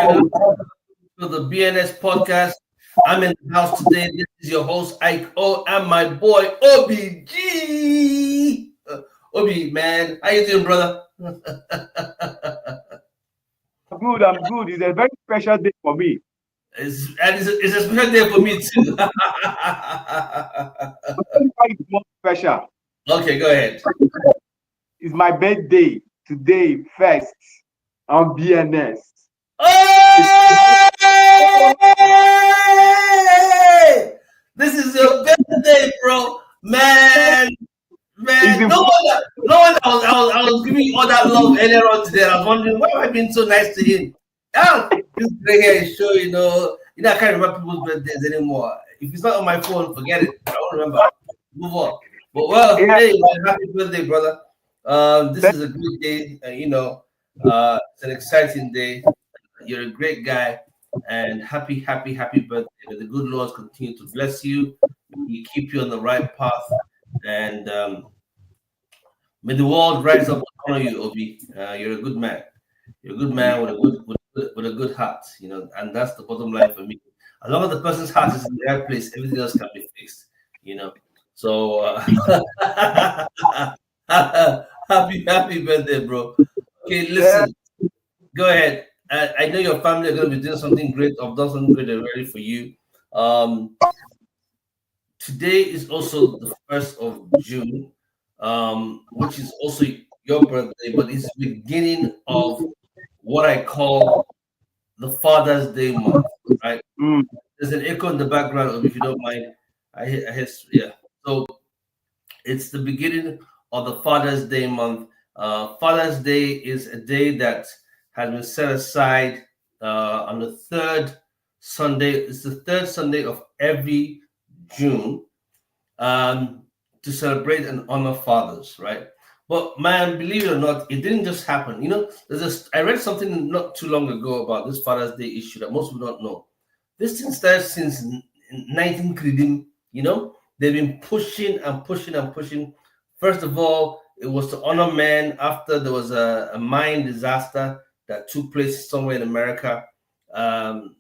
and to the BNS podcast. I'm in the house today. This is your host, Ike O, and my boy, OBG. Obi, man, how you doing, brother? I'm good. It's a very special day for me. It's a special day for me, too. I'll tell you why it's more special. Okay, go ahead. It's my birthday today, first on BNS. Hey! This is your birthday, bro. Man, no wonder I was giving you all that love earlier on today. I was wondering why am I being so nice to him? This guy here is sure, I can't remember people's birthdays anymore. If it's not on my phone, forget it. I don't remember. Move on. But hey, man, happy birthday, brother. This is a great day. It's an exciting day. You're a great guy, and happy birthday. May the good Lord continue to bless you. He keep you on the right path, and may the world rise up to honor you, Obi. You're a good man. You're a good man with a good heart, and that's the bottom line for me. As long as the person's heart is in the right place, everything else can be fixed, So happy birthday, bro. Okay, listen. Go ahead. I know your family are going to be doing something great. I've done something great already for you. Today is also the 1st of June, which is also your birthday, but it's the beginning of what I call the Father's Day month, right? There's an echo in the background, if you don't mind. Yeah. So it's the beginning of the Father's Day month. Father's Day is a day that has been set aside on the third Sunday. It's the third Sunday of every June to celebrate and honor fathers, right? But man, believe it or not, it didn't just happen. I read something not too long ago about this Father's Day issue that most people don't know. This thing started since 19 Credim. They've been pushing and pushing and pushing. First of all, it was to honor men after there was a mine disaster that took place somewhere in America. And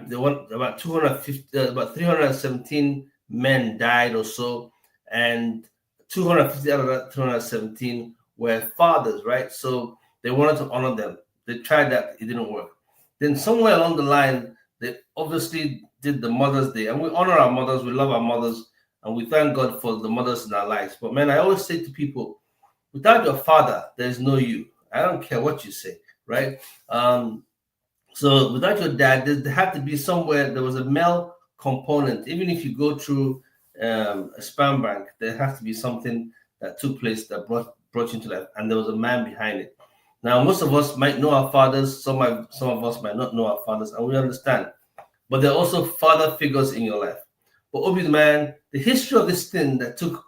there were about 317 men died or so, and 250 out of that 317 were fathers, right? So they wanted to honor them. They tried that, it didn't work. Then somewhere along the line, they obviously did the Mother's Day, and we honor our mothers, we love our mothers, and we thank God for the mothers in our lives. But man, I always say to people, without your father, there's no you. I don't care what you say, right? So without your dad, there had to be somewhere, there was a male component. Even if you go through a sperm bank, there has to be something that took place that brought you into life, and there was a man behind it. Now, most of us might know our fathers, some of us might not know our fathers, and we understand. But there are also father figures in your life. But Obi, man, the history of this thing that took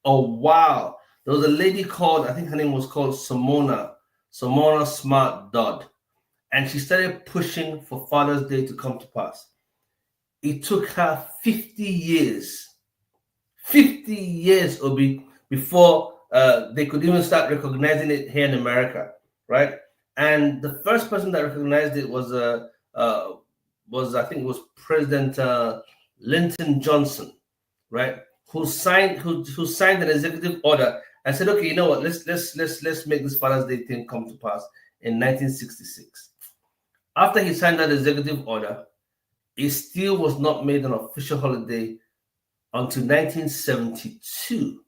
a while. There was a lady called, I think her name was called Simona Smart Dodd. And she started pushing for Father's Day to come to pass. It took her 50 years, Obi, before they could even start recognizing it here in America, right? And the first person that recognized it was I think it was President Lyndon Johnson, right? Who signed an executive order and said, okay, you know what? Let's make this Father's Day thing come to pass in 1966. After he signed that executive order, it still was not made an official holiday until 1972,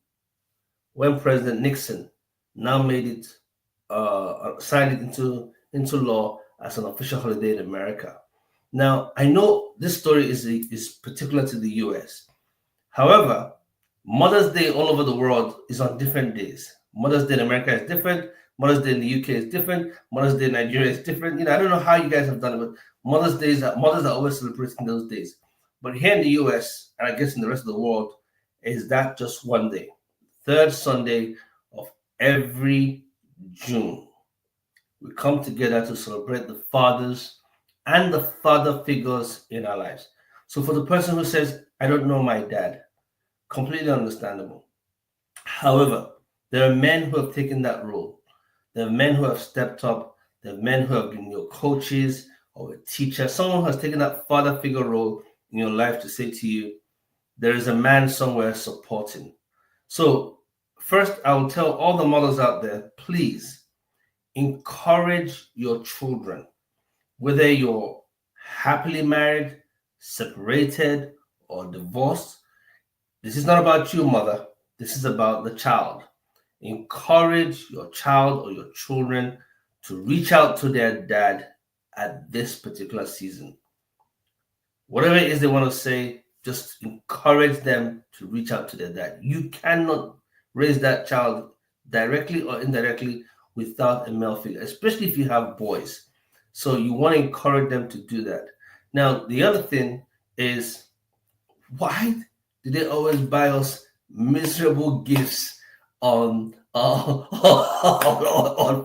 when President Nixon now made it, signed it into law as an official holiday in America. Now, I know this story is particular to the US. However, Mother's Day all over the world is on different days. Mother's Day in America is different. Mother's Day in the UK is different. Mother's Day in Nigeria is different. I don't know how you guys have done it, but mothers are always celebrating those days. But here in the US, and I guess in the rest of the world, is that just one day, third Sunday of every June. We come together to celebrate the fathers and the father figures in our lives. So for the person who says, I don't know my dad, completely understandable. However, there are men who have taken that role. There are men who have stepped up. There are men who have been your coaches, or a teacher, someone who has taken that father figure role in your life to say to you, there is a man somewhere supporting. So, first, I will tell all the mothers out there, please encourage your children, whether you're happily married, separated, or divorced. This is not about you, mother. This is about the child. Encourage your child or your children to reach out to their dad at this particular season. Whatever it is they want to say, just encourage them to reach out to their dad. You cannot raise that child directly or indirectly without a male figure, especially if you have boys. So you want to encourage them to do that. Now, the other thing is, why do they always buy us miserable gifts on on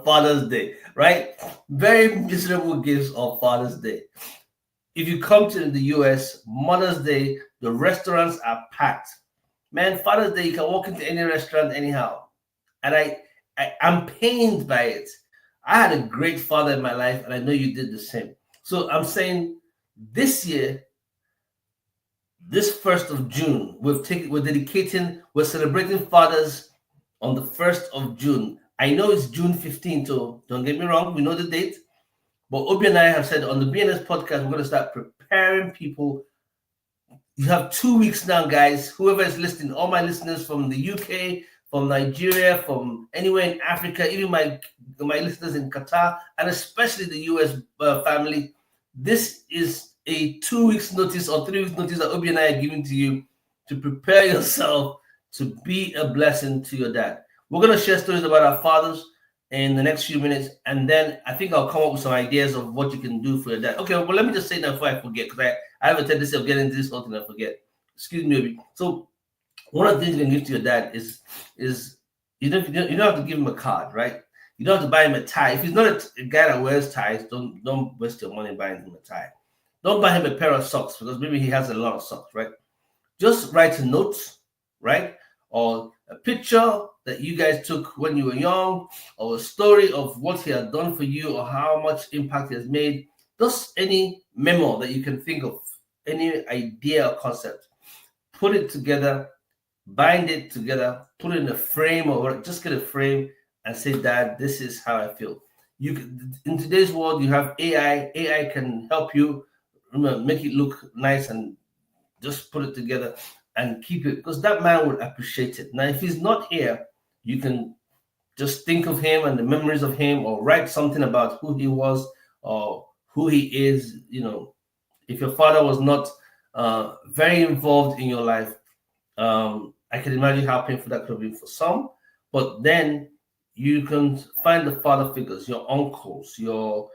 Father's Day, right? Very miserable gifts on Father's Day. If you come to the US, Mother's Day, the restaurants are packed. Man, Father's Day, you can walk into any restaurant anyhow. And I'm pained by it. I had a great father in my life, and I know you did the same. So I'm saying this year, this 1st of June, we're celebrating fathers on the 1st of June. I know it's June 15th, so don't get me wrong, we know the date. But Obi and I have said on the BNS podcast, we're going to start preparing people. You have 2 weeks now, guys. Whoever is listening, all my listeners from the UK, from Nigeria, from anywhere in Africa, even my listeners in Qatar, and especially the US family, this is a 2 weeks notice or 3 weeks notice that Obi and I are giving to you to prepare yourself to be a blessing to your dad. We're going to share stories about our fathers in the next few minutes, and then I think I'll come up with some ideas of what you can do for your dad. Okay, well, let me just say that before I forget, because I have a tendency of getting into this whole thing and I forget. Excuse me, Obi. So one of the things you can give to your dad is you don't have to give him a card, right? You don't have to buy him a tie. If he's not a guy that wears ties, don't waste your money buying him a tie. Don't buy him a pair of socks because maybe he has a lot of socks, right? Just write a note, right? Or a picture that you guys took when you were young, or a story of what he had done for you or how much impact he has made. Just any memo that you can think of, any idea or concept. Put it together, bind it together, put it in a frame, or just get a frame and say, Dad, this is how I feel. In today's world, you have AI. AI can help you make it look nice and just put it together and keep it, because that man would appreciate it. Now, if he's not here, you can just think of him and the memories of him, or write something about who he was or who he is. If your father was not very involved in your life, I can imagine how painful that could have been for some. But then you can find the father figures, your uncles, your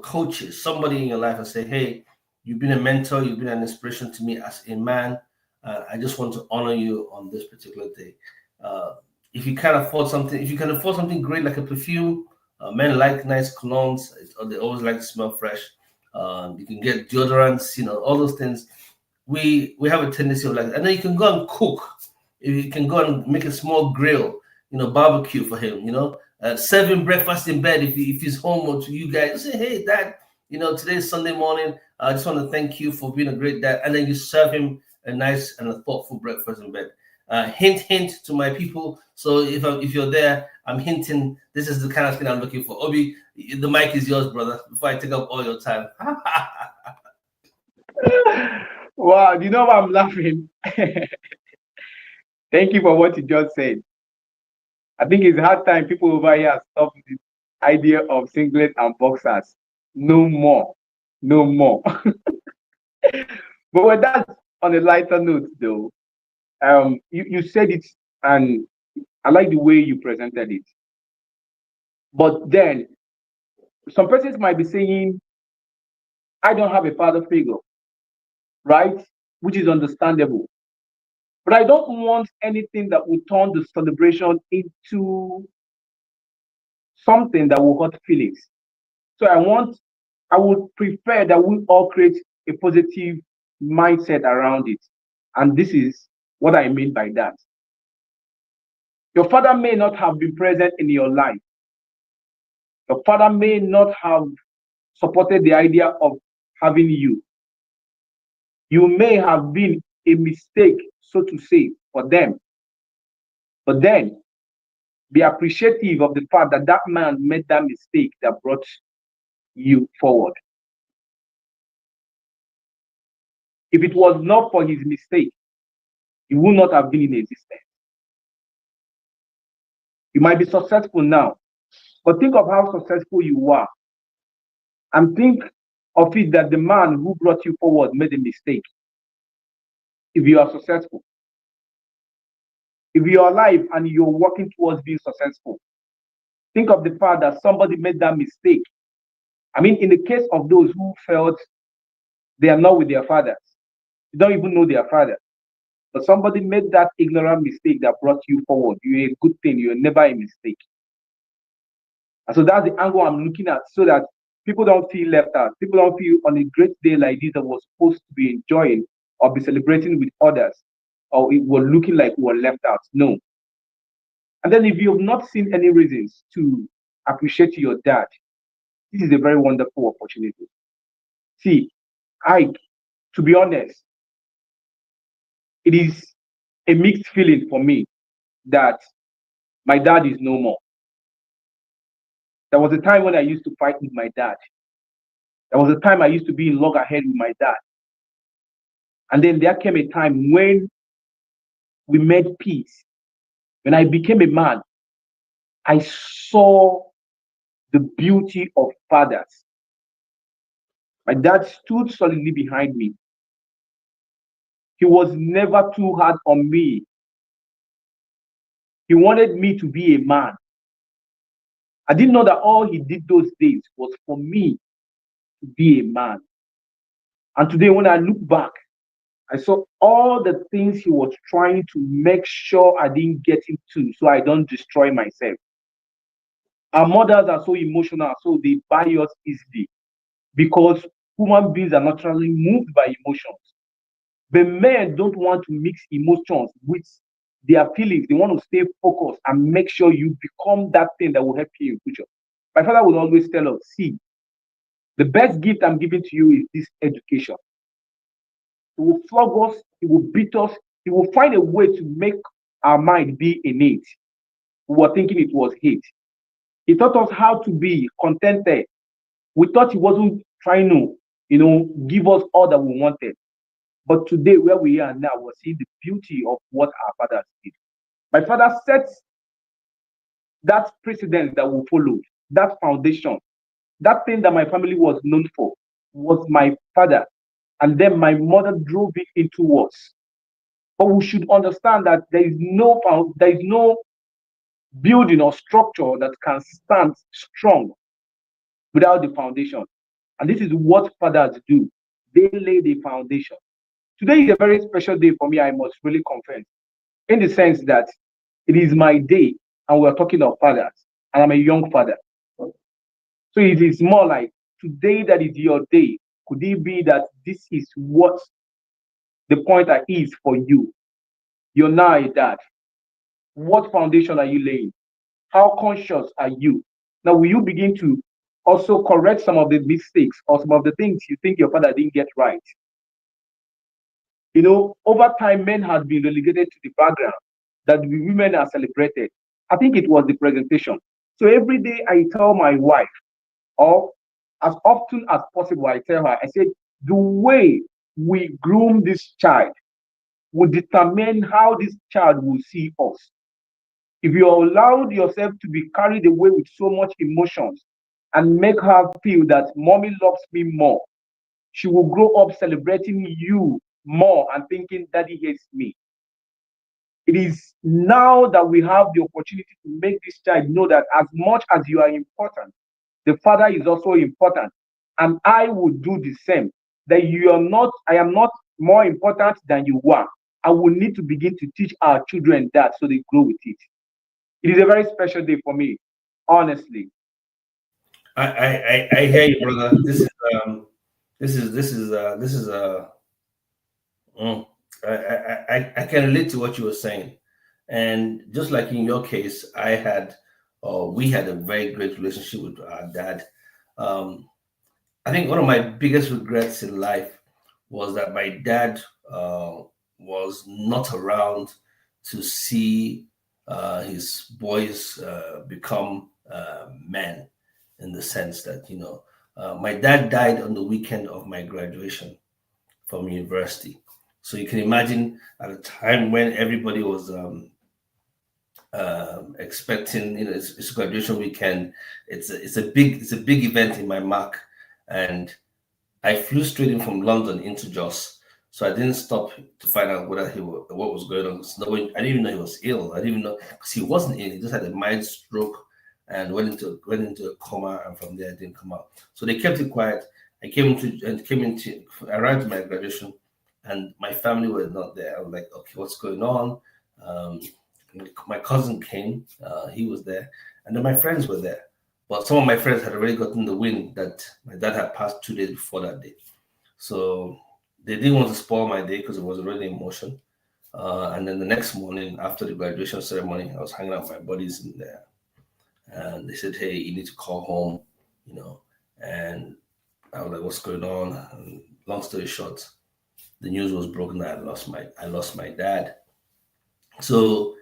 coaches, somebody in your life, and say, hey, you've been a mentor, you've been an inspiration to me as a man. I just want to honor you on this particular day. If you can afford something great like a perfume, men like nice colognes, they always like to smell fresh. You can get deodorants, all those things. We have a tendency of like, and then you can go and cook. You can go and make a small grill, barbecue for him, serve him breakfast in bed if he's home, or to you guys. Say, hey, Dad, today's Sunday morning. I just want to thank you for being a great dad. And then you serve him a nice and a thoughtful breakfast in bed. Hint to my people. So if you're there, I'm hinting. This is the kind of thing I'm looking for. Obi, the mic is yours, brother. Before I take up all your time. Wow, you know why I'm laughing? Thank you for what you just said. I think it's hard time people over here stop this idea of singlet and boxers. No more. No more. But that's on a lighter note, though. You said it, and I like the way you presented it. But then, some persons might be saying, I don't have a father figure, right? Which is understandable. But I don't want anything that will turn the celebration into something that will hurt feelings. So I would prefer that we all create a positive mindset around it. And this is what I mean by that. Your father may not have been present in your life. Your father may not have supported the idea of having you. You may have been a mistake, so to say, for them. But then be appreciative of the fact that that man made that mistake that brought you forward. If it was not for his mistake, he would not have been in existence. You might be successful now, but think of how successful you are. And think of it that the man who brought you forward made a mistake. If you are successful, if you're alive and you're working towards being successful, think of the fact that somebody made that mistake. I mean, in the case of those who felt they are not with their fathers, you don't even know their father, but somebody made that ignorant mistake that brought you forward. You're a good thing. You're never a mistake. And so that's the angle I'm looking at, so that people don't feel left out. People don't feel on a great day like this that we're supposed to be enjoying or be celebrating with others, or it was looking like we were left out. No. And then if you have not seen any reasons to appreciate your dad, this is a very wonderful opportunity. See, to be honest, it is a mixed feeling for me that my dad is no more. There was a time when I used to fight with my dad. There was a time I used to be in loggerhead with my dad. And then there came a time when we made peace. When I became a man, I saw the beauty of fathers. My dad stood solidly behind me. He was never too hard on me. He wanted me to be a man. I didn't know that all he did those days was for me to be a man. And today, when I look back, I saw all the things he was trying to make sure I didn't get into, so I don't destroy myself. Our mothers are so emotional, so they buy us easily, because human beings are naturally moved by emotions. But men don't want to mix emotions with their feelings. They want to stay focused and make sure you become that thing that will help you in future. My father would always tell us, see, the best gift I'm giving to you is this education. He will flog us, he will beat us, he will find a way to make our mind be innate. We were thinking it was hate. He taught us how to be contented. We thought he wasn't trying to, give us all that we wanted. But today, where we are now, we're seeing the beauty of what our fathers did. My father sets that precedent that we followed, that foundation, that thing that my family was known for was my father. And then my mother drove it into us. But we should understand that there is no building or structure that can stand strong without the foundation. And this is what fathers do. They lay the foundation. Today is a very special day for me, I must really confess, in the sense that it is my day and we're talking of fathers, and I'm a young father. So it is more like, today that is your day. Could it be that this is what the pointer is for you? You're now a dad. What foundation are you laying? How conscious are you? Now, will you begin to also correct some of the mistakes or some of the things you think your father didn't get right? Over time, men have been relegated to the background, that the women are celebrated. I think it was the presentation. So every day I tell my wife, or as often as possible, I tell her, I said, the way we groom this child will determine how this child will see us. If you allowed yourself to be carried away with so much emotions and make her feel that mommy loves me more, she will grow up celebrating you more and thinking daddy hates me. It is now that we have the opportunity to make this child know that as much as you are important, the father is also important. And I will do the same. That I am not more important than you are. I will need to begin to teach our children that so they grow with it. It is a very special day for me, honestly. I hear you, brother. I can relate to what you were saying, and just like in your case, we had a very great relationship with our dad. Um, I think one of my biggest regrets in life was that my dad was not around to see his boys become men, in the sense that, my dad died on the weekend of my graduation from university. So you can imagine, at a time when everybody was expecting, it's graduation weekend. It's a big event in my mark, and I flew straight in from London into Jos. So I didn't stop to find out what was going on. I didn't even know he was ill. I didn't even know, because he wasn't ill. He just had a mild stroke and went into a coma, and from there didn't come out. So they kept it quiet. I arrived at my graduation, and my family were not there. I was like, okay, what's going on? Um, my cousin came. He was there, and then my friends were there. But some of my friends had already gotten the wind that my dad had passed 2 days before that day. So they didn't want to spoil my day because it was already in motion. And then the next morning, after the graduation ceremony, I was hanging out with my buddies in there. And they said, hey, you need to call home, you know. And I was like, what's going on? And long story short, the news was broken that I lost my dad. So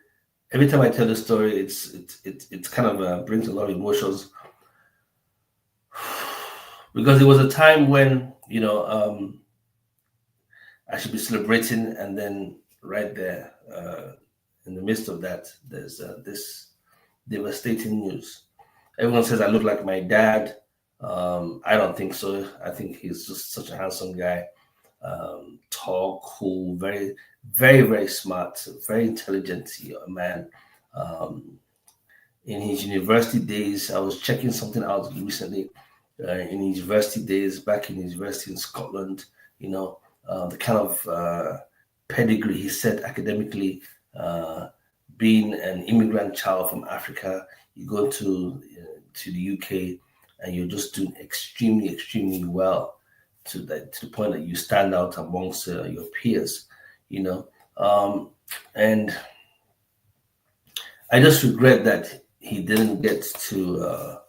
every time I tell the story, it's kind of brings a lot of emotions, because it was a time when, I should be celebrating, and then right there, in the midst of that, there's this devastating news. Everyone says I look like my dad. I don't think so. I think he's just such a handsome guy, tall, cool, very, very, very smart, very intelligent man. Um, in his university days, I was checking something out recently. In his university days, back in his university in Scotland, the kind of pedigree he set academically, being an immigrant child from Africa, you go to the UK, and you're just doing extremely, extremely well, to the point that you stand out amongst your peers, you know. And I just regret that he didn't get to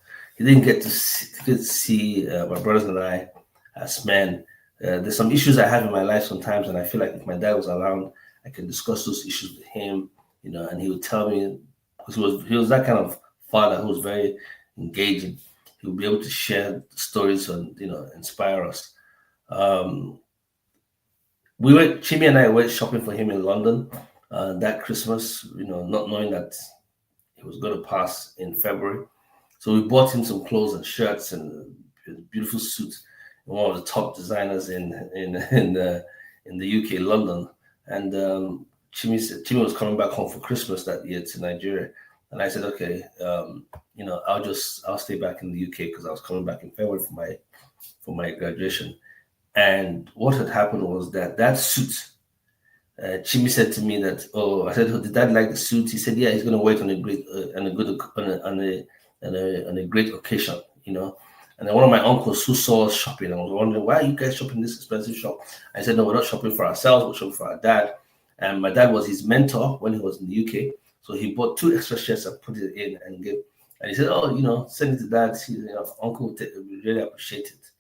see my brothers and I as men. There's some issues I have in my life sometimes, and I feel like if my dad was around, I can discuss those issues with him, and he would tell me, because he was that kind of father who was very engaging. He would be able to share stories and inspire us. Um, Chimi and I went shopping for him in London that Christmas, not knowing that he was going to pass in February. So we bought him some clothes and shirts and a beautiful suit, one of the top designers in the UK, London. And Chimi was coming back home for Christmas that year to Nigeria, and I said, okay, I'll stay back in the UK because I was coming back in February for my graduation. And what had happened was that suit. Chimi said to me that, oh, I said, oh, did Dad like the suit? He said, yeah, he's going to wait on a great and a good on a great occasion, And then one of my uncles who saw us shopping and was wondering, why are you guys shopping this expensive shop? I said, no, we're not shopping for ourselves, we're shopping for our dad. And my dad was his mentor when he was in the UK. So he bought 2 extra shirts and put it in and gave. And he said, oh, send it to Dad. Uncle would really appreciate it.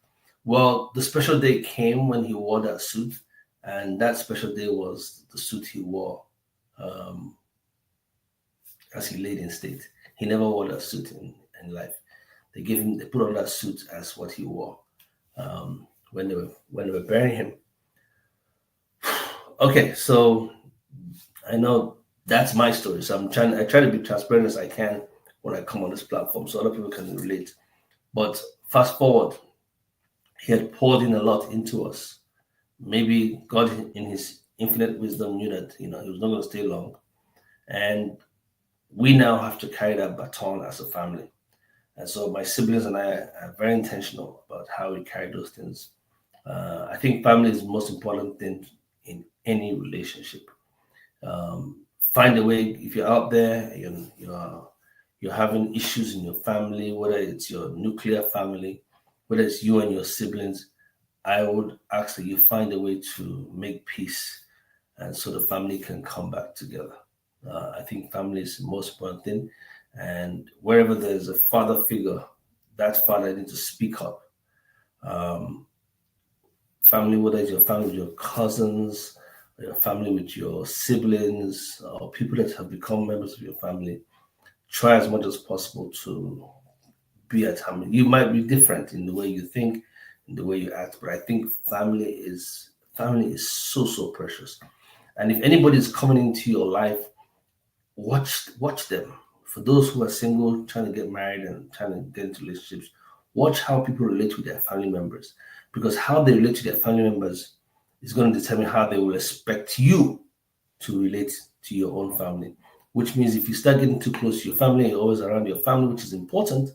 Well, the special day came when he wore that suit. And that special day was the suit he wore as he laid in state. He never wore that suit in life. They put on that suit as what he wore when they were burying him. Okay, so I know that's my story. So I try to be transparent as I can when I come on this platform, so other people can relate. But fast forward, he had poured in a lot into us. Maybe God, in His infinite wisdom, knew that he was not going to stay long, and we now have to carry that baton as a family. And so my siblings and I are very intentional about how we carry those things. I think family is the most important thing in any relationship. Find a way. If you're out there, you're having issues in your family, whether it's your nuclear family, whether it's you and your siblings, I would ask that you find a way to make peace, and so the family can come back together. I think family is the most important thing. And wherever there's a father figure, that father needs to speak up. Um, family, whether it's your family with your cousins, or your family with your siblings, or people that have become members of your family, try as much as possible to be at harmony. You might be different in the way you think, in the way you act, but I think family is so precious. And if anybody is coming into your life, watch them. For those who are single, trying to get married and trying to get into relationships, watch how people relate with their family members, because how they relate to their family members is going to determine how they will expect you to relate to your own family. Which means if you start getting too close to your family, you're always around your family, which is important,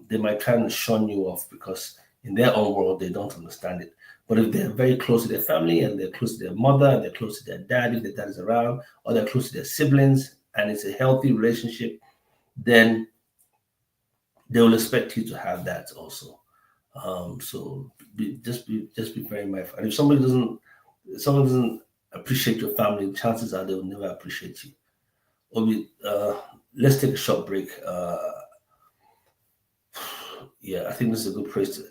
they might kind of shun you off because in their own world they don't understand it. But if they're very close to their family and they're close to their mother and they're close to their dad, if their dad is around, or they're close to their siblings and it's a healthy relationship, then they will expect you to have that also. So just be very mindful. And if someone doesn't appreciate your family, chances are they will never appreciate you. Obi, let's take a short break. Yeah, I think this is a good place to.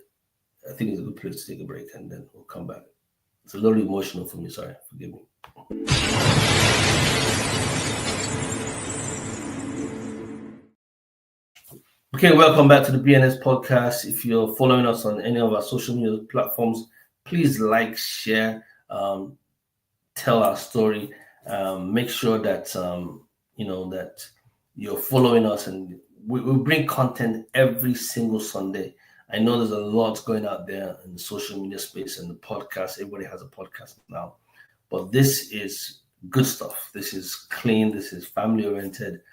I think it's a good place to take a break, and then we'll come back. It's a little emotional for me. Sorry, forgive me. Okay, welcome back to the BNS podcast. If you're following us on any of our social media platforms, please like, share, tell our story. Make sure that that you're following us, and we bring content every single Sunday. I know there's a lot going out there in the social media space and the podcast. Everybody has a podcast now, but this is good stuff. This is clean. This is family oriented.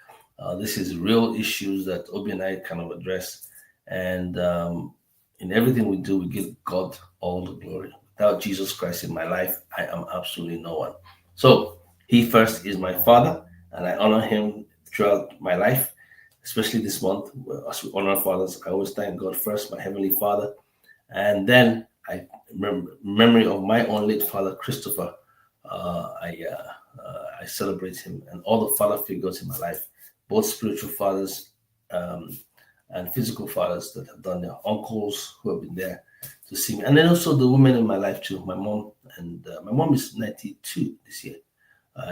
This is real issues that Obi and I kind of address. And in everything we do, we give God all the glory. Without Jesus Christ in my life, I am absolutely no one. So he first is my father, and I honor him throughout my life, especially this month. As we honor fathers, I always thank God first, my heavenly father. And then I remember memory of my own late father, Christopher. I celebrate him and all the father figures in my life, both spiritual fathers um, and physical fathers that have done their uncles who have been there to see me, and then also the women in my life too. My mom and my mom is 92 this year.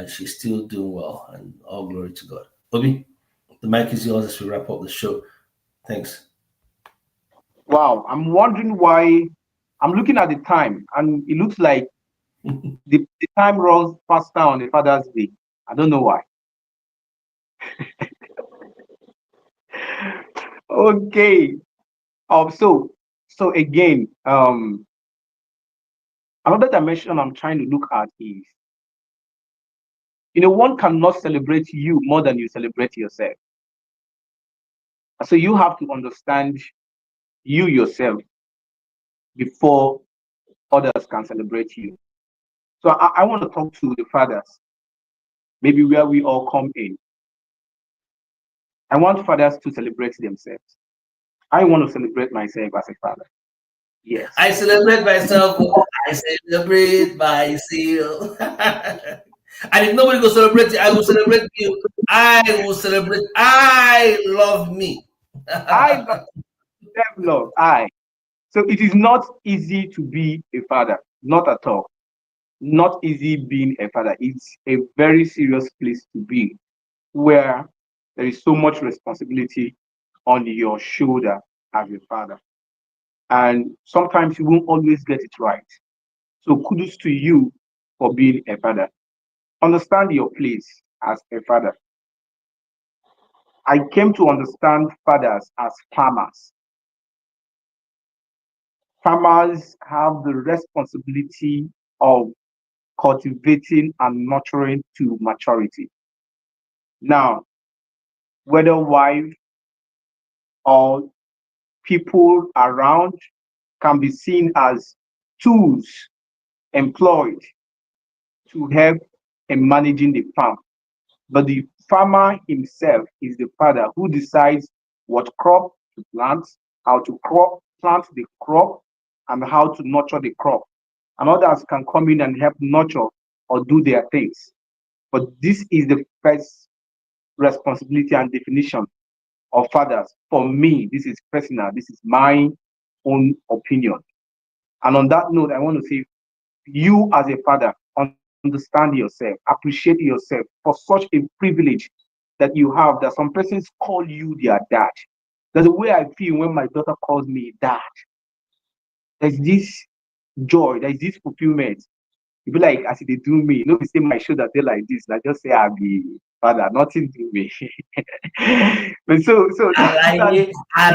She's still doing well, and all glory to God. Obi, the mic is yours as we wrap up the show. Thanks. Wow, I'm wondering why. I'm looking at the time, and it looks like the time runs faster on the Father's Day. I don't know why. Okay. So again, another dimension I'm trying to look at is, one cannot celebrate you more than you celebrate yourself. So you have to understand you yourself before others can celebrate you. So I want to talk to the fathers, maybe where we all come in. I want fathers to celebrate themselves. I want to celebrate myself as a father. Yes. I celebrate myself. I celebrate myself. And if nobody will celebrate you, I will celebrate you. I will celebrate. I love me. I love self-love. So it is not easy to be a father. Not at all. Not easy being a father. It's a very serious place to be, where there is so much responsibility on your shoulder as a father. And sometimes you won't always get it right. So kudos to you for being a father. Understand your place as a father. I came to understand fathers as farmers. Farmers have the responsibility of cultivating and nurturing to maturity. Now, whether wife or people around can be seen as tools employed to help in managing the farm. But the farmer himself is the father who decides what crop to plant, how to plant the crop, and how to nurture the crop. And others can come in and help nurture or do their things. But this is the first responsibility and definition of fathers. For me, this is personal. This is my own opinion. And on that note, I want to say, you as a father, understand yourself, appreciate yourself for such a privilege that you have, that some persons call you their dad. That's the way I feel when my daughter calls me dad. There's this joy, there's this fulfillment. You be like, as they do me, no, be say my shoulder they like this. I just say I'll be father, nothing do me. But so I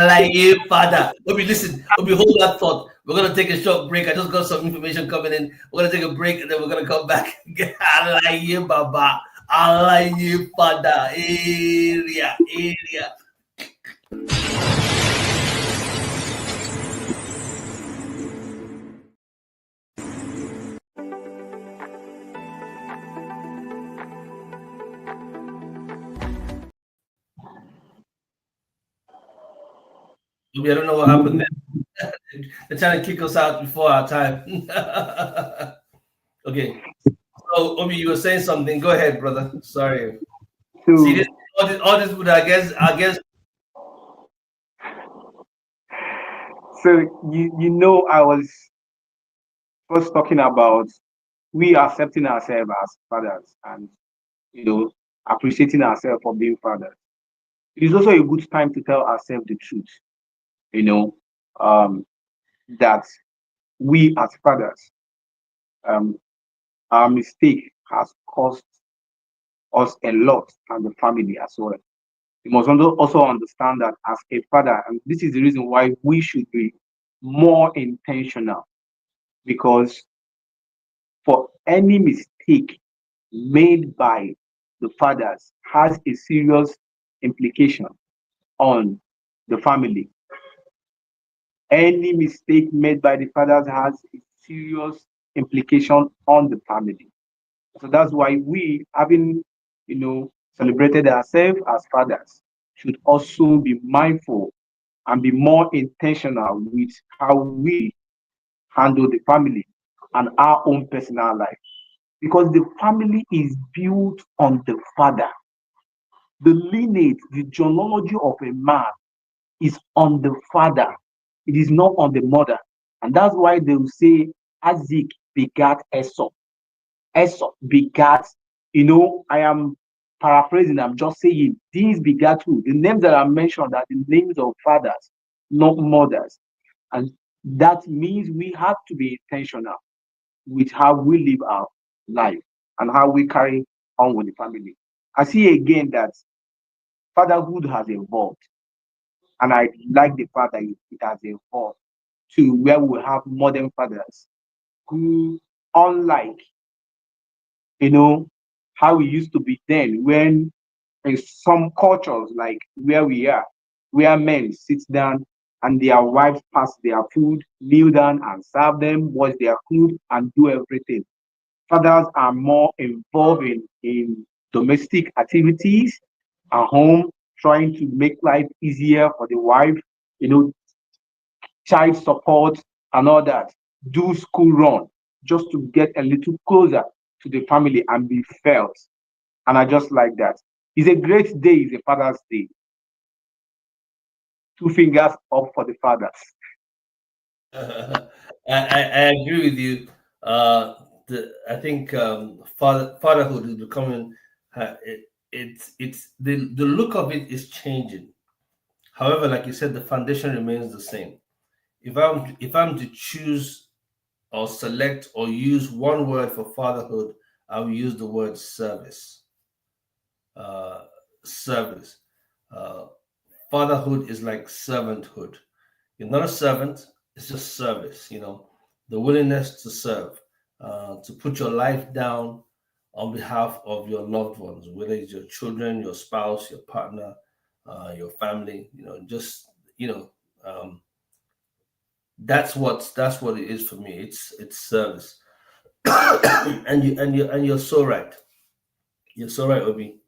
like you, father. Obi, listen, Obi, hold that thought. We're gonna take a short break. I just got some information coming in. We're gonna take a break and then we're gonna come back. I like you, Baba. I like you, father. Area. Obi, I don't know what happened there. They're trying to kick us out before our time. Okay. So, Obi, you were saying something. Go ahead, brother. Sorry. See, so this, all this would, I guess. so you know, I was first talking about we accepting ourselves as fathers, and you know, appreciating ourselves for being fathers. It is also a good time to tell ourselves the truth, you know, um, that we as fathers, um, our mistake has cost us a lot and the family as well. You must also understand that as a father, and this is the reason why we should be more intentional, because for any mistake made by the fathers has a serious implication on the family. Any mistake made by the fathers has a serious implication on the family. So that's why we, having celebrated ourselves as fathers, should also be mindful and be more intentional with how we handle the family and our own personal life. Because the family is built on the father. The lineage, the genealogy of a man is on the father. It is not on the mother. And that's why they will say Isaac begat Esau. Esau begat, I am paraphrasing, I'm just saying these begat who? The names that are mentioned are the names of fathers, not mothers. And that means we have to be intentional with how we live our life and how we carry on with the family. I see again that fatherhood has evolved, and I like the fact that it has evolved to where we have modern fathers who, unlike how we used to be then, when in some cultures like where we are, where men sit down and their wives pass their food, kneel down and serve them, wash their food, and do everything. Fathers are more involved in domestic activities at home, trying to make life easier for the wife, you know, child support and all that, do school run just to get a little closer to the family and be felt. And I just like that. It's a great day, it's a Father's Day. Two fingers up for the fathers. I agree with you. I think fatherhood is becoming it's the look of it is changing. However, like you said, the foundation remains the same. If I'm to choose or select or use one word for fatherhood, I will use the word service. Uh, Service. Uh, Fatherhood is like servanthood. You're not a servant, it's just service, the willingness to serve, to put your life down on behalf of your loved ones, whether it's your children, your spouse, your partner, your family, just, you know, um, that's what it is for me. It's service. And you're so right. You're so right, Obi.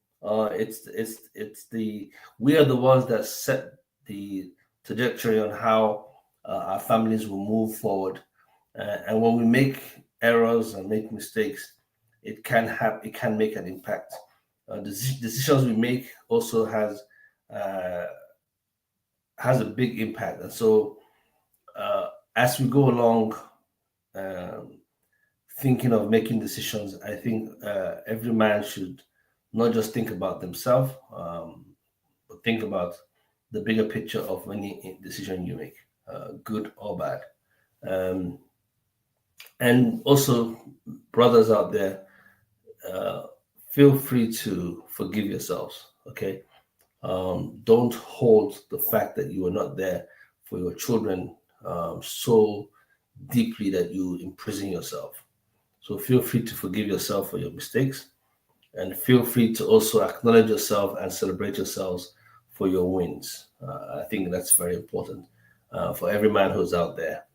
We are the ones that set the trajectory on how our families will move forward. And when we make errors and make mistakes, it can make an impact. The decisions we make also uh, has a big impact. And so as we go along, thinking of making decisions, I think every man should not just think about themselves, but think about the bigger picture of any decision you make, good or bad. Um, and also, brothers out there, feel free to forgive yourselves. Okay, don't hold the fact that you were not there for your children so deeply that you imprison yourself. So feel free to forgive yourself for your mistakes, and feel free to also acknowledge yourself and celebrate yourselves for your wins. I think that's very important for every man who's out there.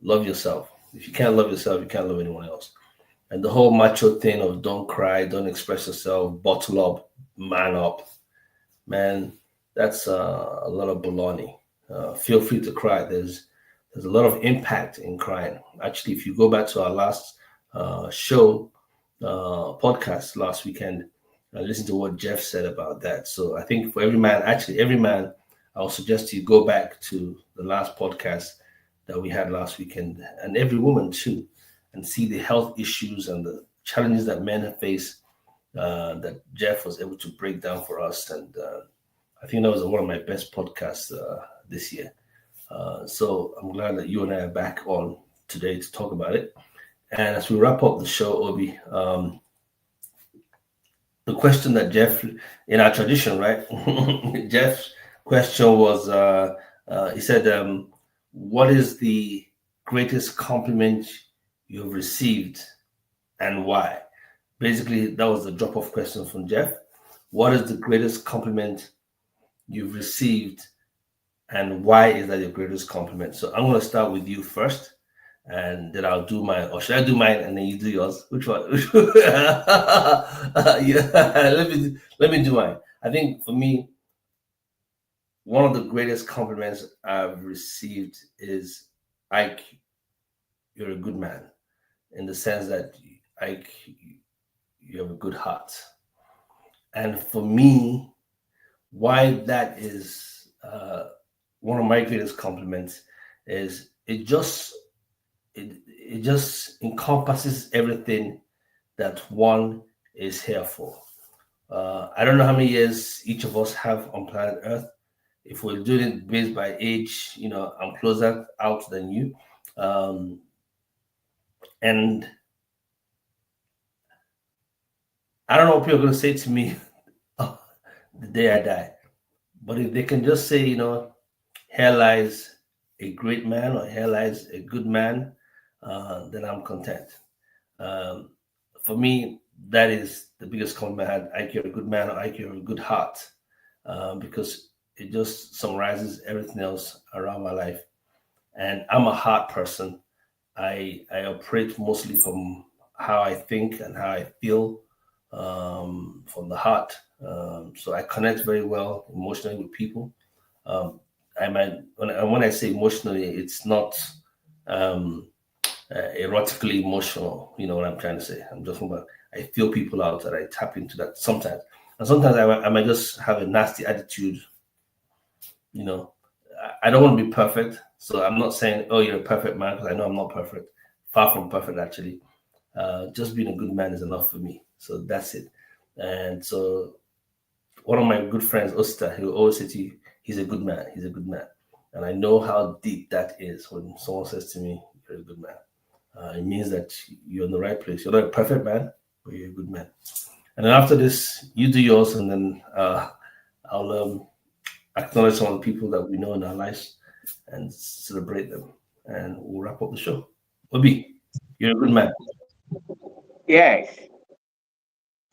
Love yourself. If you can't love yourself, you can't love anyone else. And the whole macho thing of don't cry, don't express yourself, bottle up, man up, man, that's a lot of baloney. Feel free to cry. There's a lot of impact in crying. Actually, if you go back to our last show podcast last weekend, listen to what Jeff said about that. So I think for every man, I'll suggest you go back to the last podcast that we had last weekend, and every woman too, and see the health issues and the challenges that men face that Jeff was able to break down for us. And I think that was one of my best podcasts this year. So I'm glad that you and I are back on today to talk about it. And as we wrap up the show, Obi, the question that Jeff, in our tradition, right? Jeff's question was, he said, what is the greatest compliment you've received and why? Basically, that was the drop-off question from Jeff. What is the greatest compliment you've received and why is that your greatest compliment? So I'm going to start with you first, and then I'll do mine. Or should I do mine and then you do yours? Which one? Yeah, let me do mine. I think for me, one of the greatest compliments I've received is, Ike, you're a good man, in the sense that, Ike, you have a good heart. And for me, why that is one of my greatest compliments is it just encompasses everything that one is here for. I don't know how many years each of us have on planet Earth. If we're doing it based by age, I'm closer out than you. And I don't know what people are going to say to me the day I die. But if they can just say, here lies a great man or here lies a good man, then I'm content. For me, that is the biggest compliment I had. Ike, you're a good man, or Ike, you're a good heart, because it just summarizes everything else around my life. And I'm a heart person. I operate mostly from how I think and how I feel, from the heart. So I connect very well emotionally with people. When I say emotionally, it's not erotically emotional. You know what I'm trying to say? I'm just about, I feel people out, and I tap into that sometimes. And sometimes I might just have a nasty attitude. I don't want to be perfect. So I'm not saying, oh, you're a perfect man, because I know I'm not perfect. Far from perfect, actually. Just being a good man is enough for me. So that's it. And so one of my good friends, Osta, he will always say to you, he's a good man. He's a good man. And I know how deep that is when someone says to me, you're a good man. It means that you're in the right place. You're not a perfect man, but you're a good man. And then after this, you do yours, and then I'll acknowledge some of the people that we know in our lives and celebrate them. And we'll wrap up the show. Obi, you're a good man. Yes.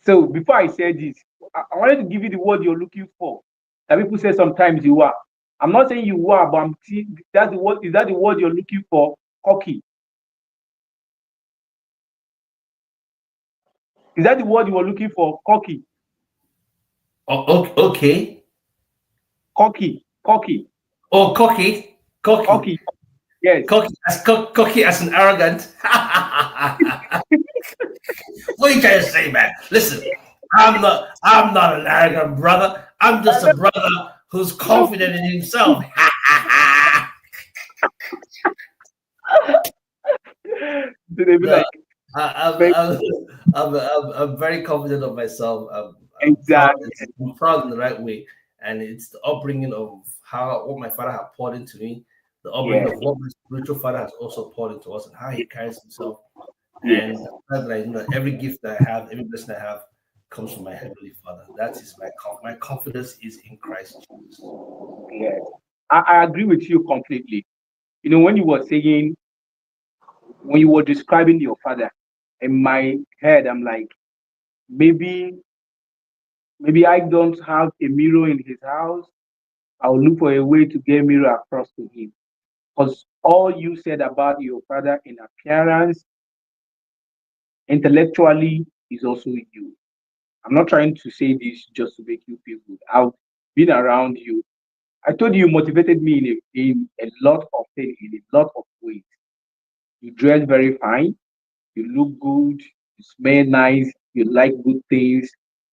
So before I say this, I wanted to give you the word you're looking for. That people say sometimes you are. I'm not saying you are, but that's the word. Is that the word you're looking for? Cocky. Is that the word you were looking for? Cocky. Oh, okay. Cocky. Oh, cocky. Yes. Cocky as an arrogant. What are you trying to say, man? Listen, I'm not an arrogant brother. I'm just a brother who's confident in himself. So they be No, like, I, "Very I'm, I'm very confident of myself. I'm proud. exactly, I'm proud in the right way, and it's the upbringing of how what my father had poured into me, the upbringing yeah, of what my spiritual father has also poured into us, and how he carries himself, yes, and the fact that every gift that I have, every blessing I have, comes from my heavenly Father. That is my confidence is in Christ Jesus. yes. I agree with you completely. You know, when you were saying, when you were describing your father, in my head, I'm like, maybe, maybe I don't have a mirror in his house. I'll look for a way to get mirror across to him. Because all you said about your father in appearance, intellectually, is also you. I'm not trying to say this just to make you feel good. I've been around you. I told you, you motivated me in a lot of things, in a lot of ways. You dress very fine, you look good, you smell nice, you like good things,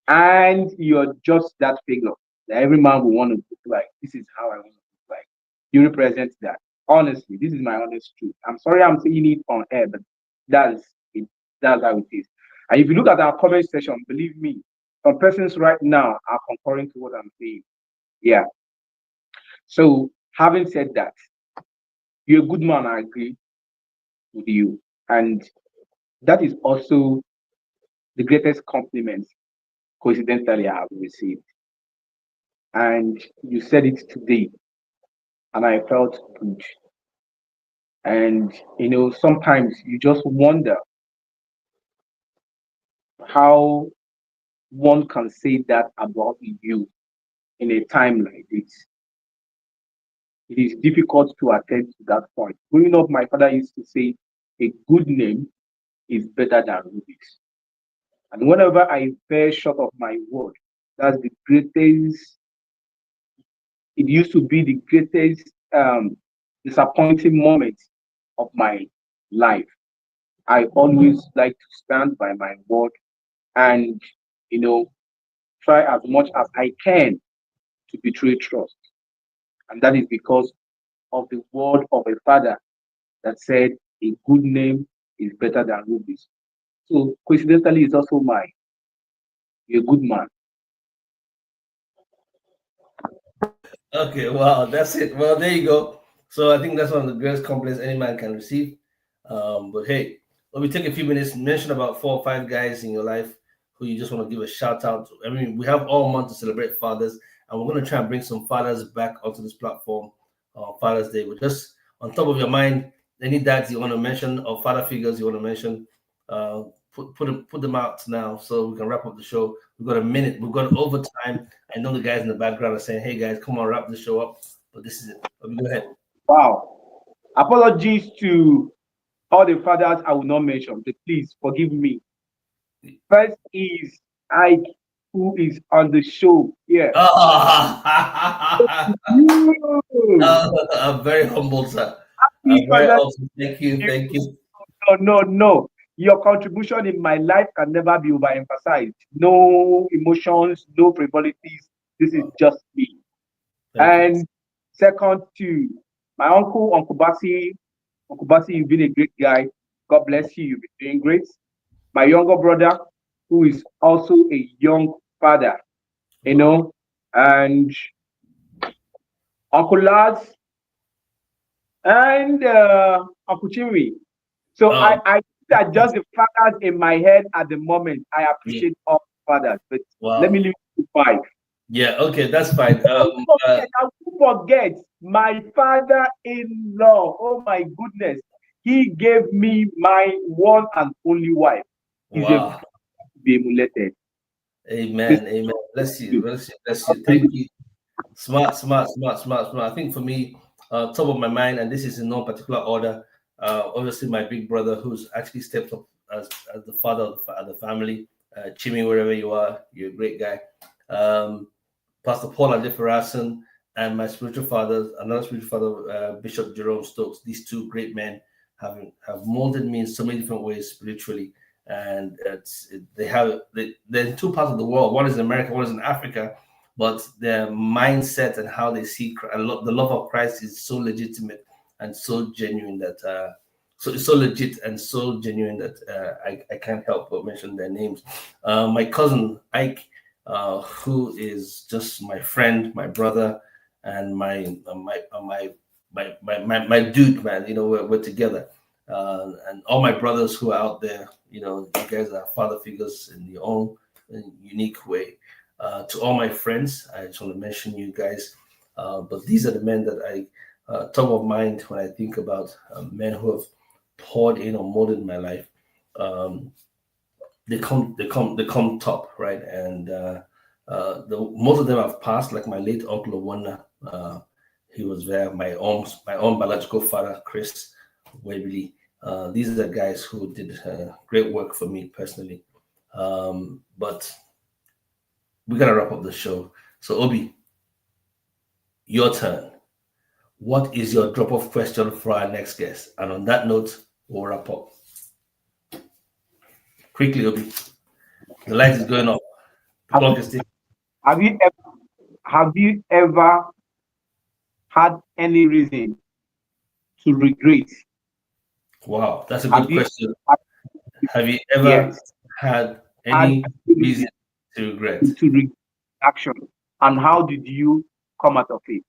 and you're just that figure that every man will want to look like. This is how I want to look like. You represent that. Honestly, this is my honest truth. I'm sorry I'm saying it on air, but that's it. That's how it is. And if you look at our comment section, believe me, some persons right now are concurring to what I'm saying. Yeah. So having said that, you're a good man, I agree with you. And that is also the greatest compliment coincidentally I have received. And you said it today, and I felt good. And sometimes you just wonder how one can say that about you in a time like this. It is difficult to attend to that point. Growing up, my father used to say, a good name is better than rubies. And whenever I fell short of my word, that's the greatest, it used to be the greatest disappointing moment of my life. I always like to stand by my word and, you know, try as much as I can to betray trust. And that is because of the word of a father that said, a good name is better than rubies. So coincidentally, it's also mine. You're a good man. Okay, wow, that's it. Well, there you go. So I think that's one of the greatest compliments any man can receive. But hey, let me take a few minutes and mention about 4 or 5 guys in your life who you just want to give a shout out to. I mean, we have all month to celebrate fathers, and we're going to try and bring some fathers back onto this platform on Father's Day. But just on top of your mind, any dads you want to mention or father figures you want to mention, uh, put them out now so we can wrap up the show. We've got a minute. We've got overtime. I know the guys in the background are saying, "Hey guys, come on, wrap the show up." But this is it. Let me go ahead. Wow. Apologies to all the fathers I will not mention, but please forgive me. First is Ike, who is on the show. Yeah. Oh, You. I'm very humbled, sir. Happy I'm very Father's humbled. Thank you. Day. Thank you. No, no, no. Your contribution in my life can never be overemphasized. No emotions, no frivolities. This is just me. Thank you. And second to my uncle, Uncle Basi. Uncle Basi, you've been a great guy. God bless you. You've been doing great. My younger brother, who is also a young father, Wow. and Uncle Lars and Uncle Chimri. So Um, I think that just the fathers in my head at the moment. I yeah. appreciate all fathers, but let me Wow. leave it to five. Yeah. Okay. That's fine. I won't forget my father-in-law. Oh my goodness. He gave me my one and only wife. He's a Wow. to be emulated. This Amen. Amen. Bless you. is Bless you. Bless you. Thank you. Smart, smart, smart, smart, smart. I think for me, top of my mind, and this is in no particular order. Obviously, my big brother, who's actually stepped up as the father of the family. Chimmy, wherever you are, you're a great guy. Um, Pastor Paul Adefarasin, and my spiritual father, another spiritual father, Bishop Jerome Stokes. These two great men have molded me in so many different ways spiritually, and they're in two parts of the world. One is in America, one is in Africa, but their mindset and how they see the love of Christ is so legitimate and so genuine that so it's so legit and so genuine that I can't help but mention their names. My cousin Ike, who is just my friend, my brother, and my dude, man. You know, we're together. And all my brothers who are out there, you know, you guys are father figures in your own unique way. To all my friends, I just want to mention you guys. But these are the men that I top of mind when I think about men who have poured in or molded my life. Um, they come top, right? And the most of them have passed, like my late uncle Owana. He was there. My own biological father, Chris Webby. These are guys who did great work for me personally. But we gotta wrap up the show. So Obi, your turn. What is your drop-off question for our next guest? And on that note, we'll wrap up. Quickly, Obi. The light is going off. The clock is ticking. Have you ever had any reason to regret? Wow, that's a Have good you question. Have you ever yes had had any reason to regret? to regret action, and how did you come out of it?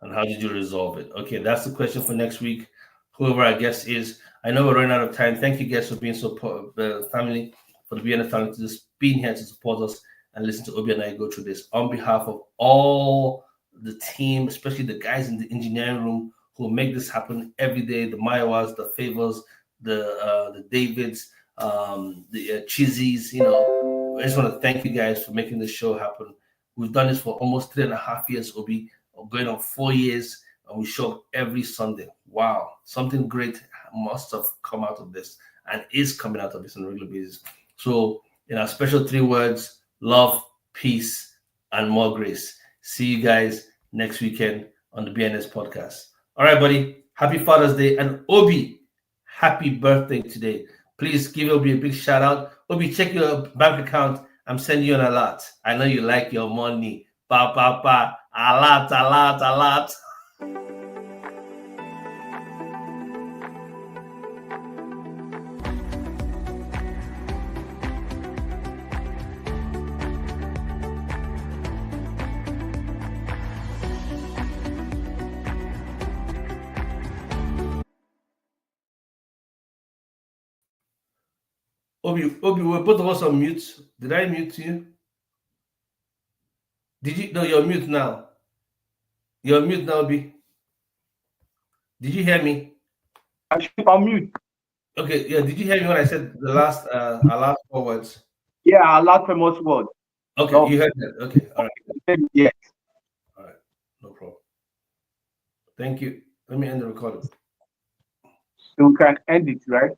And how did you resolve it? Okay, that's the question for next week. Whoever our guest is, I know we're running out of time. Thank you guys for being support the family, for the BNF family to just being here to support us and listen to Obi and I go through this. On behalf of all the team, especially the guys in the engineering room who make this happen every day, the Mayawas, the Favors, the Davids, the Chizzies, you know, I just want to thank you guys for making this show happen. We've done this for almost 3.5 years, Obi, going on 4 years, and we show up every Sunday. Wow, something great must have come out of this and is coming out of this on a regular basis. So, in our special 3 words, love, peace, and more grace. See you guys next weekend on the BNS podcast. All right, buddy. Happy Father's Day. And Obi, happy birthday today. Please give Obi a big shout out. Obi, check your bank account. I'm sending you an alert. I know you like your money. Pa, pa, pa. Alert, alert, alert. Obi, we're both of us on mute. Did I mute you? Did you? No, you're mute now. You're mute now, Obi. Did you hear me? I should unmute. Okay, yeah. Did you hear me when I said the last our last 4 words? Yeah, our last famous word. Okay, No. you heard that. Okay, all right. Yes. All right, no problem. Thank you. Let me end the recording. So we can end it, right?